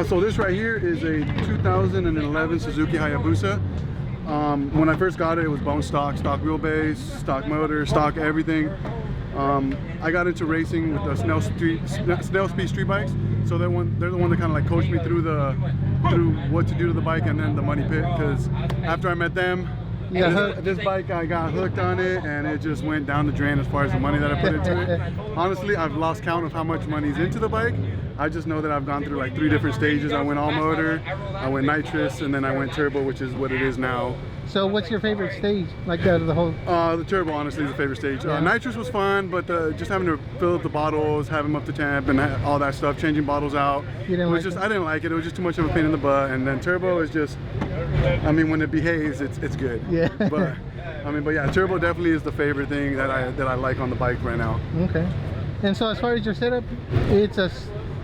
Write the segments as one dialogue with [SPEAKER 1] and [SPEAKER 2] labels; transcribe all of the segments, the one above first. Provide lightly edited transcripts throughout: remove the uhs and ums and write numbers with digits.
[SPEAKER 1] So this right here is a 2011 Suzuki Hayabusa. When I first got it, it was bone stock wheelbase, stock motor, stock everything. I got into racing with the Snail Speed street bikes, so they're the one that kind of like coached me through what to do to the bike, and then the money pit. Because after I met them, this bike, I got hooked on it, and it just went down the drain as far as the money that I put into it. Honestly, I've lost count of how much money's into the bike. I just know that I've gone through like 3 different stages. I went all motor, I went nitrous, and then I went turbo, which is what it is now.
[SPEAKER 2] So what's your favorite stage, like out of the whole?
[SPEAKER 1] The turbo, honestly, is the favorite stage. Nitrous was fun, but just having to fill up the bottles, have them up to temp, and all that stuff, changing bottles out. I didn't like it. It was just too much of a pain in the butt. And then turbo is just, I mean, when it behaves, it's good.
[SPEAKER 2] Yeah.
[SPEAKER 1] But yeah, turbo definitely is the favorite thing that I like on the bike right now.
[SPEAKER 2] Okay. And so as far as your setup,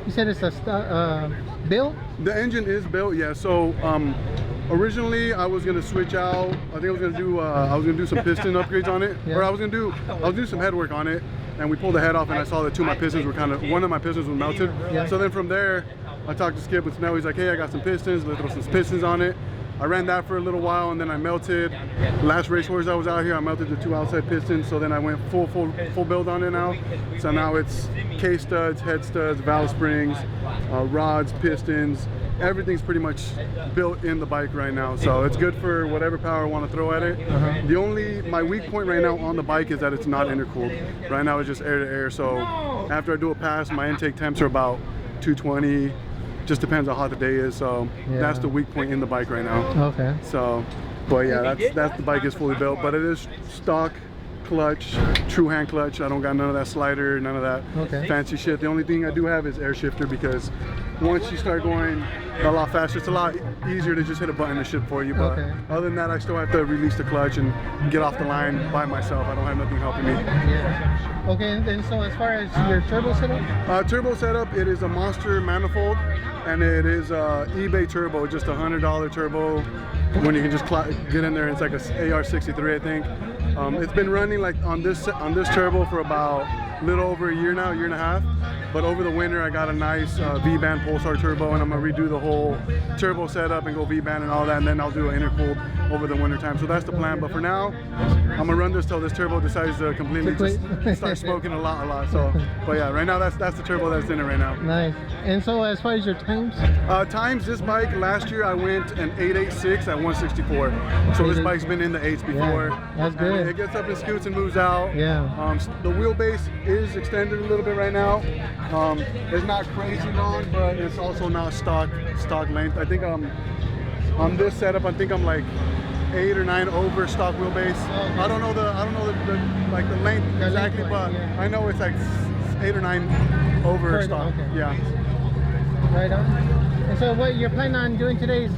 [SPEAKER 2] you said it's a built?
[SPEAKER 1] The engine is built, yeah. So originally I was gonna switch out. I think I was gonna do some piston upgrades on it, or I was gonna do some head work on it. And we pulled the head off, and I saw that 2 of my pistons were one of my pistons was melted. Yeah. So then from there, I talked to Skip with Snell. He's like, hey, I got some pistons. Let's throw some pistons on it. I ran that for a little while, and then I melted. Last race horse I was out here, I melted the 2 outside pistons. So then I went full build on it now. So now it's case studs, head studs, valve springs, rods, pistons. Everything's pretty much built in the bike right now. So it's good for whatever power I want to throw at it. My weak point right now on the bike is that it's not intercooled. Right now it's just air to air. So after I do a pass, my intake temps are about 220. Just depends on how hot the day is, so that's the weak point in the bike right now.
[SPEAKER 2] Okay.
[SPEAKER 1] So, but yeah, that's the bike is fully built, but it is stock clutch, true hand clutch. I don't got none of that slider, none of that fancy shit. The only thing I do have is air shifter, because once you start going a lot faster, it's a lot easier to just hit a button to shift for you. But other than that, I still have to release the clutch and get off the line by myself. I don't have nothing helping me.
[SPEAKER 2] Yeah. Okay, and so as far as your turbo setup?
[SPEAKER 1] Turbo setup, it is a Monster manifold, and it is eBay turbo, just a $100 turbo. When you can just get in there, it's like a AR63, I think. It's been running like on this turbo for about a little over a year now, 1.5 years. But over the winter, I got a nice V-band Pulsar turbo, and I'm gonna redo the whole turbo setup and go V-band and all that, and then I'll do an intercooled over the winter time. So that's the plan. But for now, I'm gonna run this till this turbo decides to completely just start smoking a lot. So, but yeah, right now that's the turbo that's in it right now.
[SPEAKER 2] Nice. And so as far as your times?
[SPEAKER 1] Times, this bike last year I went an 886 at 164. So this bike's been in the 8s before.
[SPEAKER 2] Yeah, that's good.
[SPEAKER 1] It gets up and scoots and moves out.
[SPEAKER 2] Yeah.
[SPEAKER 1] The wheelbase is extended a little bit right now. It's not crazy long, but it's also not stock length. I think on this setup, I think I'm like 8 or 9 over stock wheelbase. I don't know the length exactly, but I know it's like 8 or 9 over stock.
[SPEAKER 2] Okay.
[SPEAKER 1] Yeah.
[SPEAKER 2] Right on. And so what you're planning on doing today is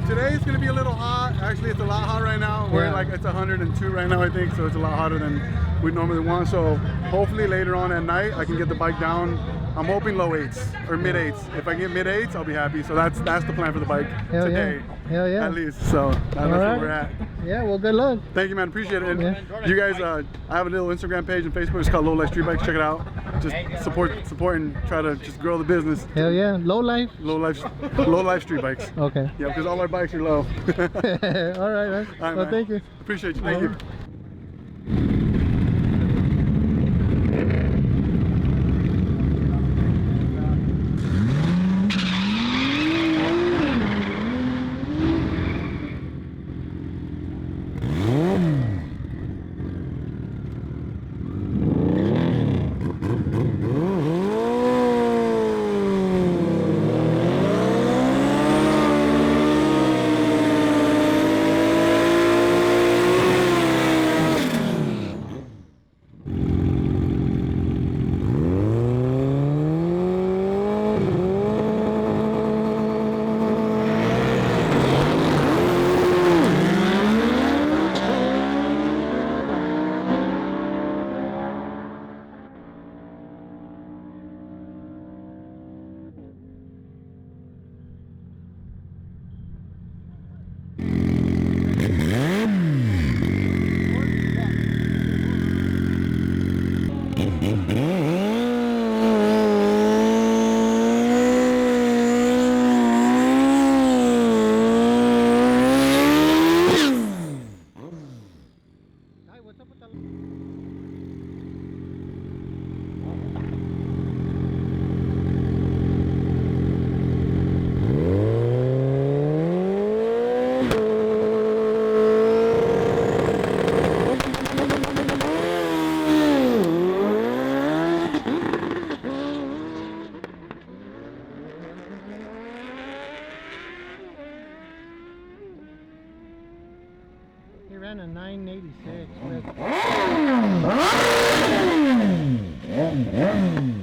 [SPEAKER 1] Today it's gonna be a little hot. Actually, it's a lot hot right now. We're like, it's 102 right now, I think, so it's a lot hotter than we normally want. So hopefully later on at night I can get the bike down. I'm hoping low 8s or mid 8s. If I get mid 8s, I'll be happy. So that's the plan for the bike today.
[SPEAKER 2] Hell yeah.
[SPEAKER 1] At least. So that's where we're at.
[SPEAKER 2] Yeah, well, good luck.
[SPEAKER 1] Thank you, man. Appreciate it. And you guys, I have a little Instagram page and Facebook. It's called Low Life Street Bikes. Check it out. Just support and try to just grow the business.
[SPEAKER 2] Hell yeah. Low life
[SPEAKER 1] street bikes.
[SPEAKER 2] Okay.
[SPEAKER 1] Yeah, because all our bikes are low.
[SPEAKER 2] All right, man.
[SPEAKER 1] All right,
[SPEAKER 2] well,
[SPEAKER 1] man.
[SPEAKER 2] thank you.
[SPEAKER 1] Appreciate you. Thank you.
[SPEAKER 2] it.